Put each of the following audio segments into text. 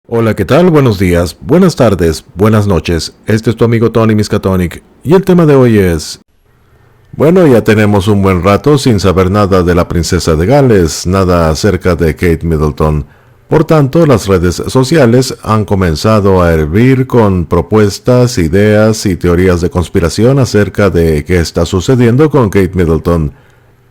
Hola, ¿qué tal? Buenos días, buenas tardes, buenas noches. Este es tu amigo Tony Miskatonic y el tema de hoy es... Bueno, ya tenemos un buen rato sin saber nada de la princesa de Gales, nada acerca de Kate Middleton. Por tanto, las redes sociales han comenzado a hervir con propuestas, ideas y teorías de conspiración acerca de qué está sucediendo con Kate Middleton.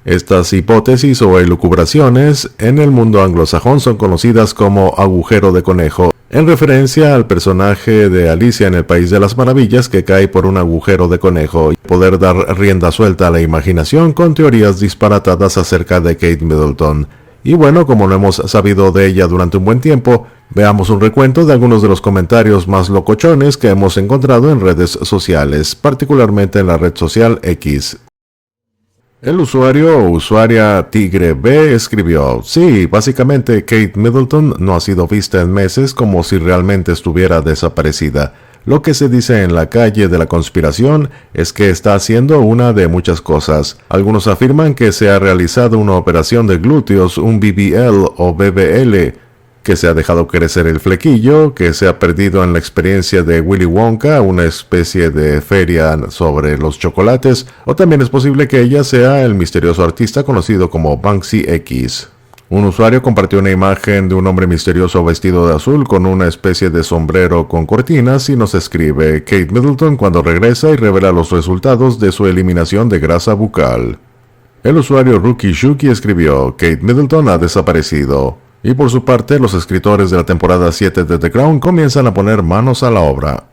Estas hipótesis o elucubraciones en el mundo anglosajón son conocidas como agujero de conejo, en referencia al personaje de Alicia en el País de las Maravillas que cae por un agujero de conejo y poder dar rienda suelta a la imaginación con teorías disparatadas acerca de Kate Middleton. Y bueno, como no hemos sabido de ella durante un buen tiempo, veamos un recuento de algunos de los comentarios más locochones que hemos encontrado en redes sociales, particularmente en la red social X. El usuario o usuaria Tigre B escribió: sí, básicamente Kate Middleton no ha sido vista en meses, como si realmente estuviera desaparecida. Lo que se dice en la calle de la conspiración es que está haciendo una de muchas cosas. Algunos afirman que se ha realizado una operación de glúteos, un BBL o BBL, que se ha dejado crecer el flequillo, que se ha perdido en la experiencia de Willy Wonka, una especie de feria sobre los chocolates, o también es posible que ella sea el misterioso artista conocido como Banksy X. Un usuario compartió una imagen de un hombre misterioso vestido de azul con una especie de sombrero con cortinas y nos escribe: Kate Middleton cuando regresa y revela los resultados de su eliminación de grasa bucal. El usuario Rookie Shuki escribió: Kate Middleton ha desaparecido. Y por su parte, los escritores de la temporada 7 de The Crown comienzan a poner manos a la obra.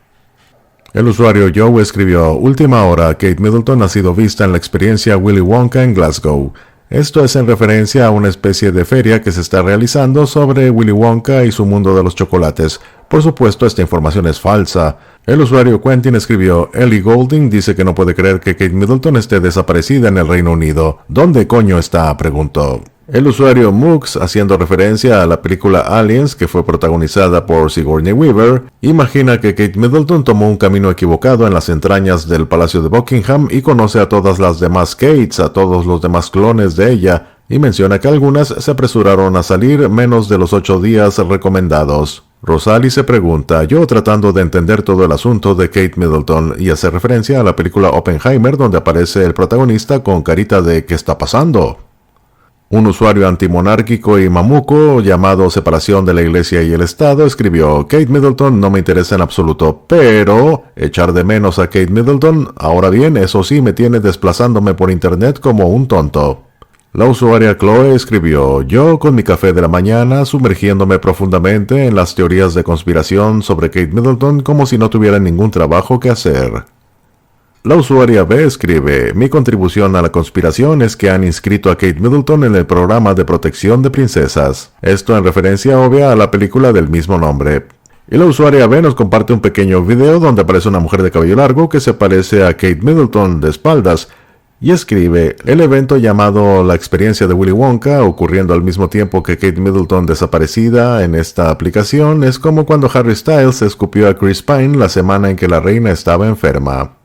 El usuario Joe escribió: última hora, Kate Middleton ha sido vista en la experiencia Willy Wonka en Glasgow. Esto es en referencia a una especie de feria que se está realizando sobre Willy Wonka y su mundo de los chocolates. Por supuesto, esta información es falsa. El usuario Quentin escribió: Ellie Goulding dice que no puede creer que Kate Middleton esté desaparecida en el Reino Unido. ¿Dónde coño está?, preguntó. El usuario Mux, haciendo referencia a la película Aliens, que fue protagonizada por Sigourney Weaver, imagina que Kate Middleton tomó un camino equivocado en las entrañas del Palacio de Buckingham y conoce a todas las demás Kates, a todos los demás clones de ella, y menciona que algunas se apresuraron a salir menos de los 8 días recomendados. Rosalie se pregunta: yo tratando de entender todo el asunto de Kate Middleton, y hace referencia a la película Oppenheimer donde aparece el protagonista con carita de ¿qué está pasando? Un usuario antimonárquico y mamuco llamado Separación de la Iglesia y el Estado escribió: Kate Middleton no me interesa en absoluto, pero echar de menos a Kate Middleton, ahora bien, eso sí me tiene desplazándome por internet como un tonto. La usuaria Chloe escribió: yo con mi café de la mañana sumergiéndome profundamente en las teorías de conspiración sobre Kate Middleton como si no tuviera ningún trabajo que hacer. La usuaria B escribe: mi contribución a la conspiración es que han inscrito a Kate Middleton en el programa de protección de princesas. Esto en referencia obvia a la película del mismo nombre. Y la usuaria B nos comparte un pequeño video donde aparece una mujer de cabello largo que se parece a Kate Middleton de espaldas, y escribe: el evento llamado La experiencia de Willy Wonka, ocurriendo al mismo tiempo que Kate Middleton desaparecida en esta aplicación, es como cuando Harry Styles escupió a Chris Pine la semana en que la reina estaba enferma.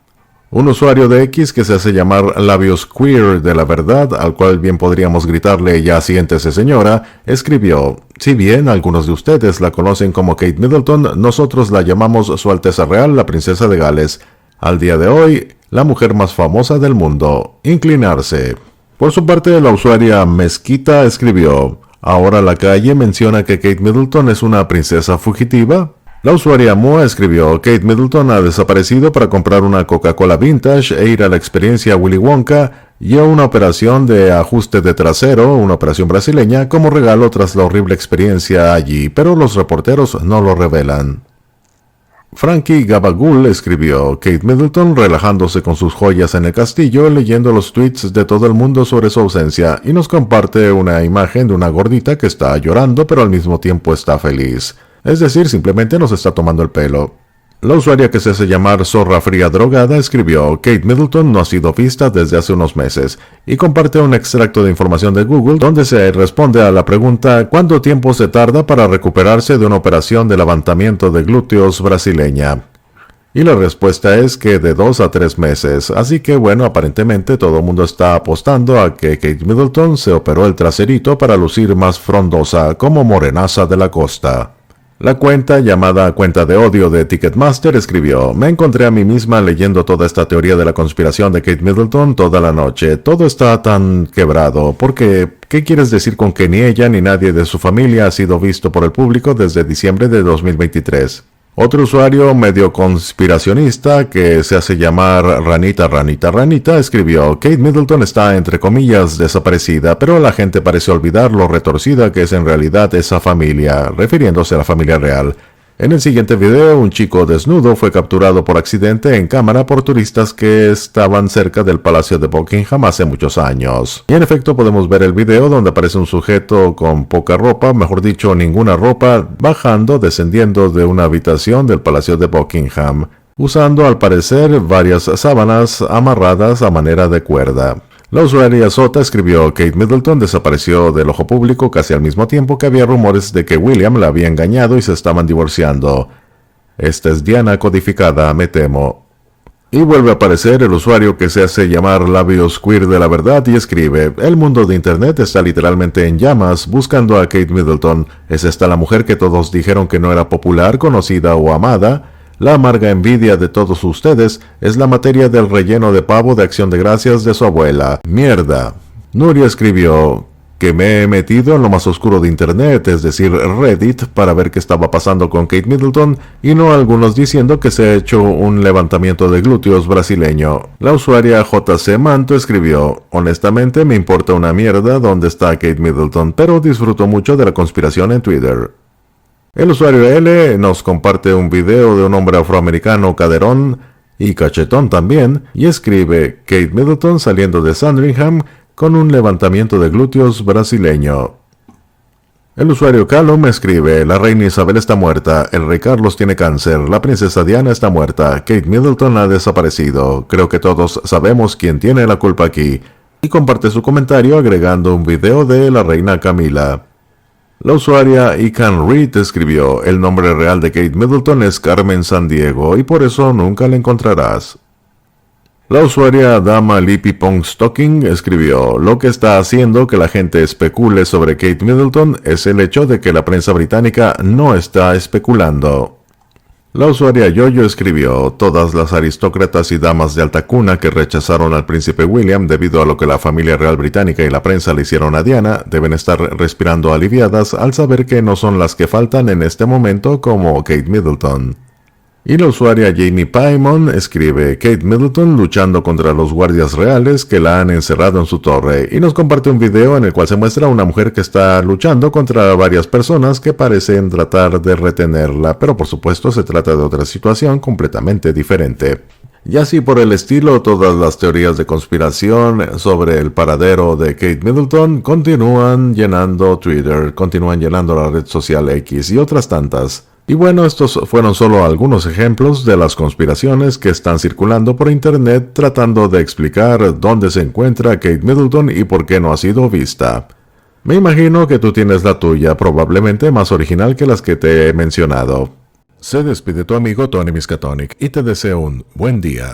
Un usuario de X que se hace llamar Labios Queer de la Verdad, al cual bien podríamos gritarle ya siéntese señora, escribió: si bien algunos de ustedes la conocen como Kate Middleton, nosotros la llamamos Su Alteza Real la Princesa de Gales. Al día de hoy, la mujer más famosa del mundo. Inclinarse. Por su parte, la usuaria Mezquita escribió: ahora la calle menciona que Kate Middleton es una princesa fugitiva. La usuaria Moa escribió: Kate Middleton ha desaparecido para comprar una Coca-Cola vintage e ir a la experiencia Willy Wonka y a una operación de ajuste de trasero, una operación brasileña, como regalo tras la horrible experiencia allí, pero los reporteros no lo revelan. Frankie Gabagul escribió: Kate Middleton relajándose con sus joyas en el castillo, leyendo los tweets de todo el mundo sobre su ausencia, y nos comparte una imagen de una gordita que está llorando pero al mismo tiempo está feliz. Es decir, simplemente nos está tomando el pelo. La usuaria que se hace llamar Zorra Fría Drogada escribió: Kate Middleton no ha sido vista desde hace unos meses, y comparte un extracto de información de Google donde se responde a la pregunta: ¿cuánto tiempo se tarda para recuperarse de una operación de levantamiento de glúteos brasileña? Y la respuesta es que de 2 a 3 meses, así que bueno, aparentemente todo el mundo está apostando a que Kate Middleton se operó el traserito para lucir más frondosa como morenaza de la costa. La cuenta llamada Cuenta de Odio de Ticketmaster escribió: me encontré a mí misma leyendo toda esta teoría de la conspiración de Kate Middleton toda la noche. Todo está tan quebrado. Porque, ¿qué quieres decir con que ni ella ni nadie de su familia ha sido visto por el público desde diciembre de 2023? Otro usuario medio conspiracionista que se hace llamar Ranita escribió: Kate Middleton está entre comillas desaparecida, pero la gente parece olvidar lo retorcida que es en realidad esa familia, refiriéndose a la familia real. En el siguiente video, un chico desnudo fue capturado por accidente en cámara por turistas que estaban cerca del Palacio de Buckingham hace muchos años. Y en efecto podemos ver el video donde aparece un sujeto con poca ropa, mejor dicho ninguna ropa, descendiendo de una habitación del Palacio de Buckingham, usando al parecer varias sábanas amarradas a manera de cuerda. La usuaria Sota escribió: Kate Middleton desapareció del ojo público casi al mismo tiempo que había rumores de que William la había engañado y se estaban divorciando. Esta es Diana codificada, me temo. Y vuelve a aparecer el usuario que se hace llamar Labios Queer de la Verdad y escribe: el mundo de internet está literalmente en llamas buscando a Kate Middleton. ¿Es esta la mujer que todos dijeron que no era popular, conocida o amada? La amarga envidia de todos ustedes es la materia del relleno de pavo de Acción de Gracias de su abuela. ¡Mierda! Nuria escribió que me he metido en lo más oscuro de internet, es decir, Reddit, para ver qué estaba pasando con Kate Middleton, y no algunos diciendo que se ha hecho un levantamiento de glúteos brasileño. La usuaria JC Manto escribió: honestamente me importa una mierda dónde está Kate Middleton, pero disfruto mucho de la conspiración en Twitter. El usuario L nos comparte un video de un hombre afroamericano caderón y cachetón también, y escribe: Kate Middleton saliendo de Sandringham con un levantamiento de glúteos brasileño. El usuario Callum escribe: la reina Isabel está muerta, el rey Carlos tiene cáncer, la princesa Diana está muerta, Kate Middleton ha desaparecido, creo que todos sabemos quién tiene la culpa aquí. Y comparte su comentario agregando un video de la reina Camila. La usuaria Ican Reed escribió: el nombre real de Kate Middleton es Carmen Sandiego y por eso nunca la encontrarás. La usuaria Dama Lippy Pong Stocking escribió: lo que está haciendo que la gente especule sobre Kate Middleton es el hecho de que la prensa británica no está especulando. La usuaria Yoyo escribió: todas las aristócratas y damas de alta cuna que rechazaron al príncipe William debido a lo que la familia real británica y la prensa le hicieron a Diana, deben estar respirando aliviadas al saber que no son las que faltan en este momento como Kate Middleton. Y la usuaria Jamie Paimon escribe: Kate Middleton luchando contra los guardias reales que la han encerrado en su torre, y nos comparte un video en el cual se muestra a una mujer que está luchando contra varias personas que parecen tratar de retenerla, pero por supuesto se trata de otra situación completamente diferente. Y así por el estilo, todas las teorías de conspiración sobre el paradero de Kate Middleton continúan llenando Twitter, continúan llenando la red social X y otras tantas. Y bueno, estos fueron solo algunos ejemplos de las conspiraciones que están circulando por internet tratando de explicar dónde se encuentra Kate Middleton y por qué no ha sido vista. Me imagino que tú tienes la tuya, probablemente más original que las que te he mencionado. Se despide tu amigo Tony Miskatonic y te deseo un buen día.